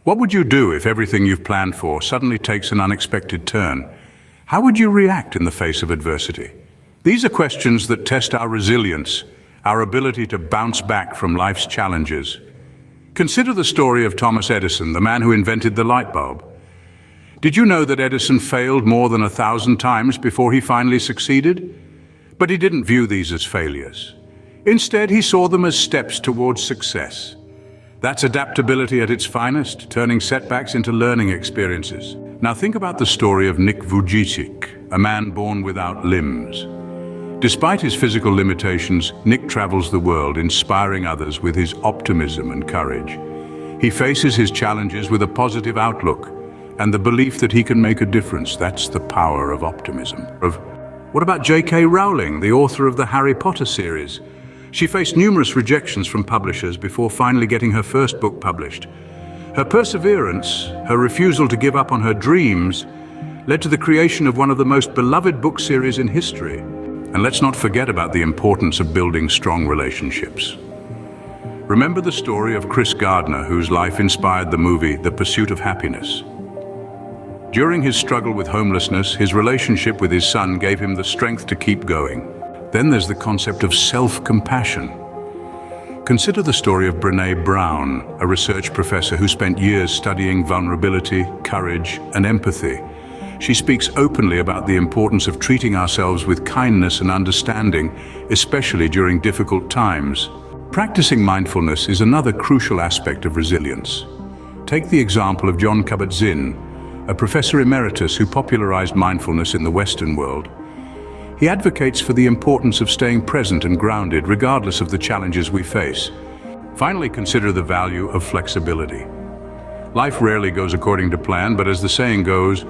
What would you do if everything you've planned for suddenly takes an unexpected turn? How would you react in the face of adversity? These are questions that test our resilience, our ability to bounce back from life's challenges. Consider the story of Thomas Edison, the man who invented the light bulb. Did you know that Edison failed more than 1,000 times before he finally succeeded? But he didn't view these as failures. Instead, he saw them as steps towards success. That's adaptability at its finest, turning setbacks into learning experiences. Now think about the story of Nick Vujicic, a man born without limbs. Despite his physical limitations, Nick travels the world, inspiring others with his optimism and courage. He faces his challenges with a positive outlook and the belief that he can make a difference. That's the power of optimism. What about J.K. Rowling, the author of the Harry Potter series? She faced numerous rejections from publishers before finally getting her first book published. Her perseverance, her refusal to give up on her dreams, led to the creation of one of the most beloved book series in history. And let's not forget about the importance of building strong relationships. Remember the story of Chris Gardner, whose life inspired the movie The Pursuit of Happiness. During his struggle with homelessness, his relationship with his son gave him the strength to keep going. Then there's the concept of self-compassion. Consider the story of Brené Brown, a research professor who spent years studying vulnerability, courage, and empathy. She speaks openly about the importance of treating ourselves with kindness and understanding, especially during difficult times. Practicing mindfulness is another crucial aspect of resilience. Take the example of Jon Kabat-Zinn, a professor emeritus who popularized mindfulness in the Western world. He advocates for the importance of staying present and grounded regardless of the challenges we face. Finally, consider the value of flexibility. Life rarely goes according to plan, but as the saying goes,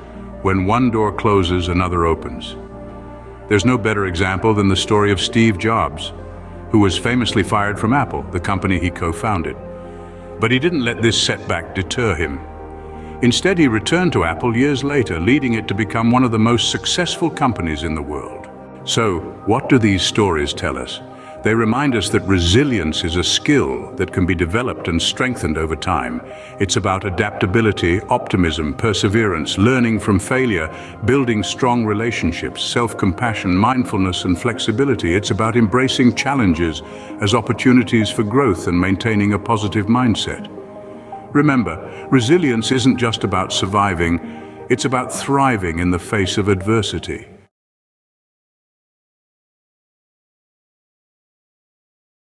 when one door closes, another opens. There's no better example than the story of Steve Jobs, who was famously fired from Apple, the company he co-founded. But he didn't let this setback deter him. Instead, he returned to Apple years later, leading it to become one of the most successful companies in the world. So, what do these stories tell us? They remind us that resilience is a skill that can be developed and strengthened over time. It's about adaptability, optimism, perseverance, learning from failure, building strong relationships, self-compassion, mindfulness, and flexibility. It's about embracing challenges as opportunities for growth and maintaining a positive mindset. Remember, resilience isn't just about surviving, it's about thriving in the face of adversity.